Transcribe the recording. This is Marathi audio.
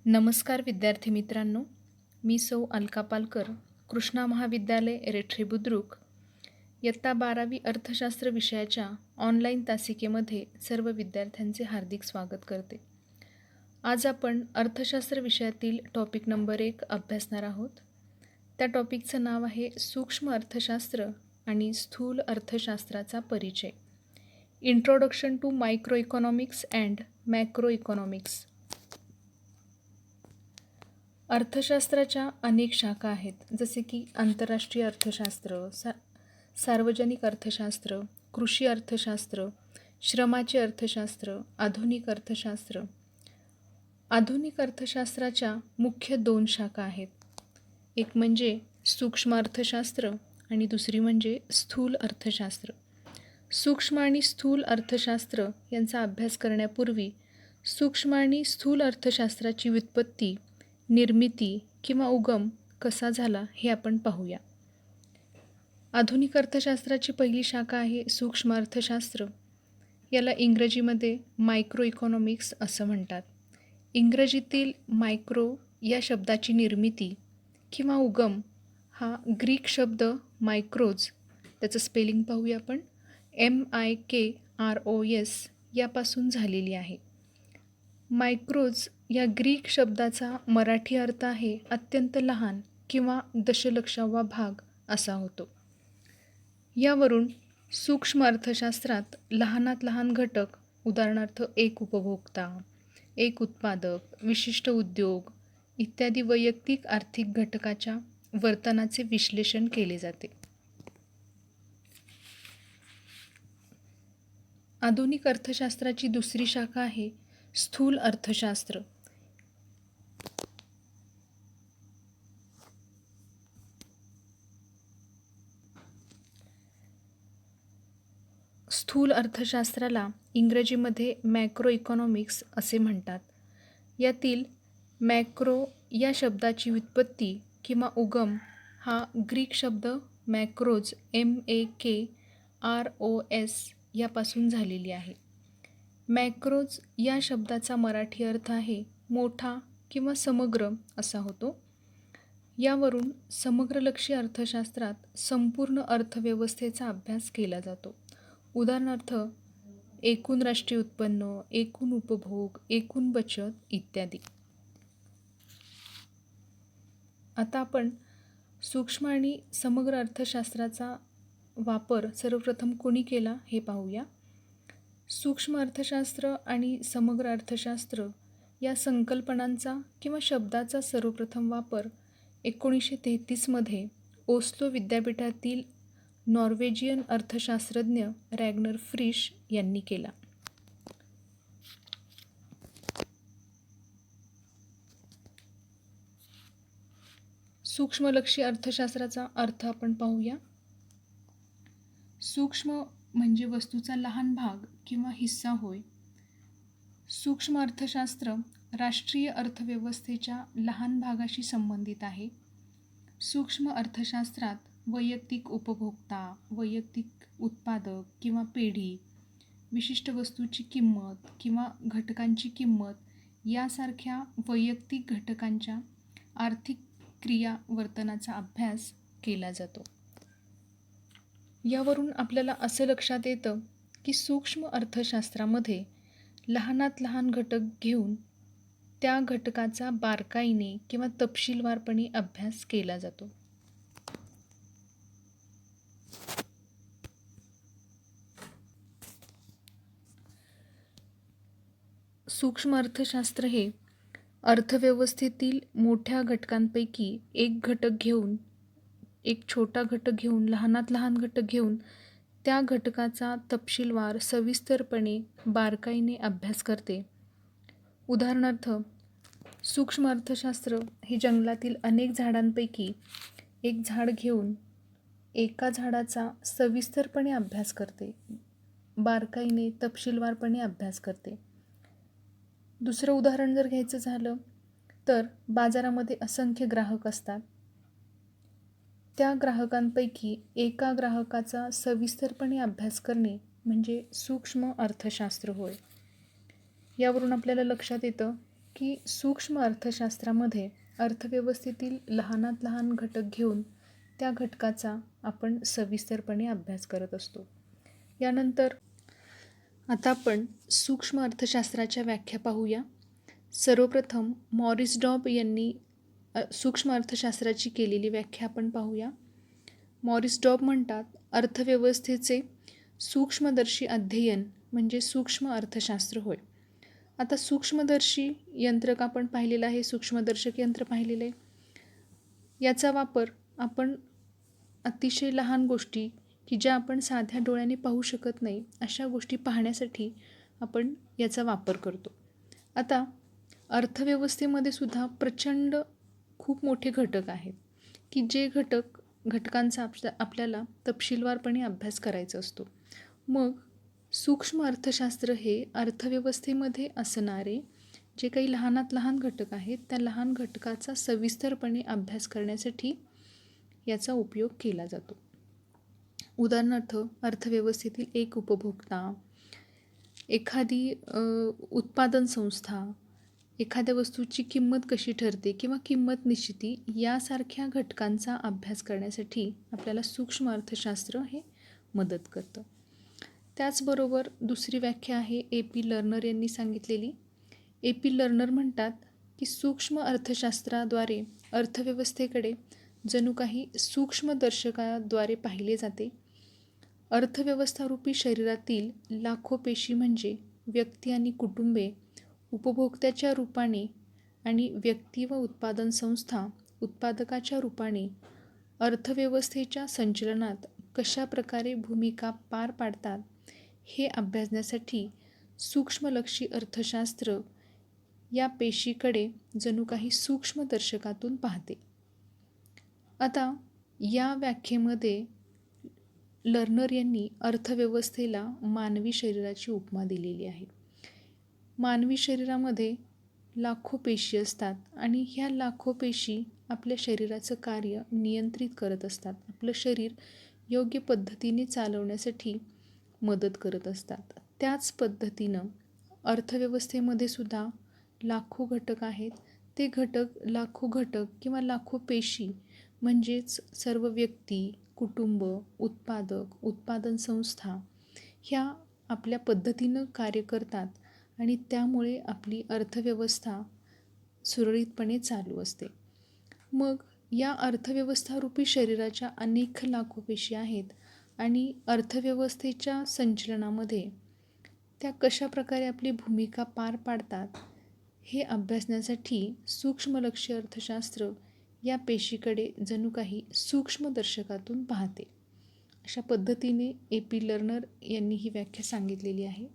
नमस्कार विद्यार्थी मित्रांनो, मी सौ अलका पालकर, कृष्णा महाविद्यालय रेठरे बुद्रुक, इयत्ता 12वी अर्थशास्त्र विषयाच्या ऑनलाईन तासिकेमध्ये सर्व विद्यार्थ्यांचे हार्दिक स्वागत करते. आज आपण अर्थशास्त्र विषयातील टॉपिक नंबर 1 अभ्यासणार आहोत. त्या टॉपिकचं नाव आहे सूक्ष्म अर्थशास्त्र आणि स्थूल अर्थशास्त्राचा परिचय. Introduction to microeconomics and macroeconomics. अर्थशास्त्राच्या अनेक शाखा आहेत, जसे की आंतरराष्ट्रीय अर्थशास्त्र, सार्वजनिक अर्थशास्त्र, कृषी अर्थशास्त्र, श्रमाचे अर्थशास्त्र, आधुनिक अर्थशास्त्र. आधुनिक अर्थशास्त्राच्या मुख्य 2 शाखा आहेत. एक म्हणजे सूक्ष्म अर्थशास्त्र आणि दुसरी म्हणजे स्थूल अर्थशास्त्र. सूक्ष्म आणि स्थूल अर्थशास्त्र यांचा अभ्यास करण्यापूर्वी सूक्ष्म आणि स्थूल अर्थशास्त्राची व्युत्पत्ती, निर्मिती किंवा उगम कसा झाला हे आपण पाहूया. आधुनिक अर्थशास्त्राची पहिली शाखा आहे सूक्ष्म अर्थशास्त्र. याला इंग्रजीमध्ये मायक्रो इकॉनॉमिक्स असं म्हणतात. इंग्रजीतील मायक्रो या शब्दाची निर्मिती किंवा उगम हा ग्रीक शब्द मायक्रोज, त्याचं स्पेलिंग पाहूया आपण, MIKROS यापासून झालेली आहे. मायक्रोज या ग्रीक शब्दाचा मराठी अर्थ आहे अत्यंत लहान किंवा दशलक्षावा भाग असा होतो. यावरून सूक्ष्म अर्थशास्त्रात लहानात लहान घटक, उदाहरणार्थ एक उपभोक्ता, एक उत्पादक, विशिष्ट उद्योग इत्यादी वैयक्तिक आर्थिक घटकाच्या वर्तनाचे विश्लेषण केले जाते. आधुनिक अर्थशास्त्राची दुसरी शाखा आहे स्थूल अर्थशास्त्र. स्थूल अर्थशास्त्राला इंग्रजीमध्ये मॅक्रो इकॉनॉमिक्स असे म्हणतात. यातील मॅक्रो या शब्दाची व्युत्पत्ती किंवा उगम हा ग्रीक शब्द मॅक्रोज MAKROS यापासून झालेली आहे. मॅक्रोज या शब्दाचा मराठी अर्थ आहे मोठा किंवा समग्र असा होतो. यावरून समग्रलक्षी अर्थशास्त्रात संपूर्ण अर्थव्यवस्थेचा अभ्यास केला जातो. उदाहरणार्थ एकूण राष्ट्रीय उत्पन्न, एकूण उपभोग, एकूण बचत इत्यादी. आता आपण सूक्ष्म आणि समग्र अर्थशास्त्राचा वापर सर्वप्रथम कोणी केला हे पाहूया. सूक्ष्म अर्थशास्त्र आणि समग्र अर्थशास्त्र या संकल्पनांचा किंवा शब्दाचा सर्वप्रथम वापर 1933मध्ये ओस्लो विद्यापीठातील नॉर्वेजियन अर्थशास्त्रज्ञ रॅग्नर फ्रिश यांनी केला. सूक्ष्मलक्षी अर्थशास्त्राचा अर्थ आपण पाहूया. सूक्ष्म म्हणजे वस्तूचा लहान भाग किंवा हिस्सा होय. सूक्ष्म अर्थशास्त्र राष्ट्रीय अर्थव्यवस्थेच्या लहान भागाशी संबंधित आहे. सूक्ष्म अर्थशास्त्रात वैयक्तिक उपभोक्ता, वैयक्तिक उत्पादक किंवा पेढी, विशिष्ट वस्तूची किंमत किंवा घटकांची किंमत यासारख्या वैयक्तिक घटकांच्या आर्थिक क्रिया वर्तनाचा अभ्यास केला जातो. यावरून आपल्याला असं लक्षात येतं की सूक्ष्म अर्थशास्त्रामध्ये लहानात लहान घटक घेऊन त्या घटकाचा बारकाईने किंवा तपशीलवारपणे अभ्यास केला जातो. सूक्ष्म अर्थशास्त्र हे अर्थव्यवस्थेतील मोठ्या घटकांपैकी एक छोटा घटक घेऊन लहानात लहान घटक घेऊन त्या घटकाचा तपशीलवार सविस्तरपणे बारकाईने अभ्यास करते. उदाहरणार्थ सूक्ष्म अर्थशास्त्र हे जंगलातील अनेक झाडांपैकी एक झाड घेऊन एका झाडाचा सविस्तरपणे अभ्यास करते, बारकाईने तपशीलवारपणे अभ्यास करते. दुसरं उदाहरण जर घ्यायचं झालं तर बाजारामध्ये असंख्य ग्राहक असतात. त्या ग्राहकांपैकी एका ग्राहकाचा सविस्तरपणे अभ्यास करणे म्हणजे सूक्ष्म अर्थशास्त्र होय. यावरून आपल्याला लक्षात येतं की सूक्ष्म अर्थशास्त्रामध्ये अर्थव्यवस्थेतील लहानात लहान घटक घेऊन त्या घटकाचा आपण सविस्तरपणे अभ्यास करत असतो. यानंतर आता आपण सूक्ष्म अर्थशास्त्राच्या व्याख्या पाहूया. सर्वप्रथम मॉरिस डॉब यांनी सूक्ष्म अर्थशास्त्राची केलेली व्याख्या आपण पाहूया. मॉरिस डॉब म्हणतात, अर्थव्यवस्थेचे सूक्ष्मदर्शी अध्ययन म्हणजे सूक्ष्म अर्थशास्त्र होय. आता सूक्ष्मदर्शी यंत्रक आपण पाहिलेलं आहे, सूक्ष्मदर्शक यंत्र पाहिलेलं आहे. याचा वापर आपण अतिशय लहान गोष्टी की ज्या आपण साध्या डोळ्याने पाहू शकत नाही अशा गोष्टी पाहण्यासाठी आपण याचा वापर करतो. आता अर्थव्यवस्थेमध्ये सुद्धा प्रचंड खूप मोठे घटक आहेत की जे घटकांचा आपल्याला तपशीलवारपणे अभ्यास करायचा असतो. मग सूक्ष्म अर्थशास्त्र हे अर्थव्यवस्थेमध्ये असणारे जे काही लहानात लहान घटक आहेत त्या लहान घटकाचा सविस्तरपणे अभ्यास करण्यासाठी याचा उपयोग केला जातो. उदाहरणार्थ, अर्थव्यवस्थेतील एक उपभोक्ता, एखादी उत्पादन संस्था, एखाद्या वस्तूची किंमत कशी ठरते किंवा किंमत निश्चिती यासारख्या घटकांचा अभ्यास करण्यासाठी आपल्याला सूक्ष्म अर्थशास्त्र हे मदत करतं. त्याचबरोबर दुसरी व्याख्या आहे A.P. लर्नर यांनी सांगितलेली. A.P. लर्नर म्हणतात की सूक्ष्म अर्थशास्त्राद्वारे अर्थव्यवस्थेकडे जणू काही सूक्ष्मदर्शकाद्वारे पाहिले जाते. अर्थव्यवस्थारूपी शरीरातील लाखो पेशी म्हणजे व्यक्ती आणि कुटुंबे उपभोक्त्याच्या रूपाने आणि व्यक्ती व उत्पादन संस्था उत्पादकाच्या रूपाने अर्थव्यवस्थेच्या संचलनात कशा प्रकारे भूमिका पार पाडतात हे अभ्यासण्यासाठी सूक्ष्मलक्षी अर्थशास्त्र या पेशीकडे जणू काही सूक्ष्मदर्शकातून पाहते. आता या व्याख्येमध्ये लर्नर यांनी अर्थव्यवस्थेला मानवी शरीराची उपमा दिलेली आहे. मानवी शरीरामध्ये लाखो पेशी असतात आणि ह्या लाखो पेशी आपल्या शरीराचं कार्य नियंत्रित करत असतात. आपलं शरीर योग्य पद्धतीने चालवण्यासाठी मदत करत असतात. त्याच पद्धतीनं अर्थव्यवस्थेमध्ये सुद्धा लाखो घटक आहेत. ते लाखो घटक किंवा लाखो पेशी म्हणजेच सर्व व्यक्ती, कुटुंब, उत्पादक, उत्पादन संस्था ह्या आपल्या पद्धतीनं कार्य करतात आणि त्यामुळे आपली अर्थव्यवस्था सुरळीतपणे चालू असते. मग या अर्थव्यवस्थारूपी शरीराच्या अनेक लाखो पेशी आहेत आणि अर्थव्यवस्थेच्या संचलनामध्ये त्या कशा प्रकारे आपली भूमिका पार पाडतात हे अभ्यासण्यासाठी सूक्ष्मलक्षी अर्थशास्त्र या पेशीकडे जणू काही सूक्ष्मदर्शकातून पाहते. अशा पद्धतीने A.P. लर्नर यांनी ही व्याख्या सांगितलेली आहे.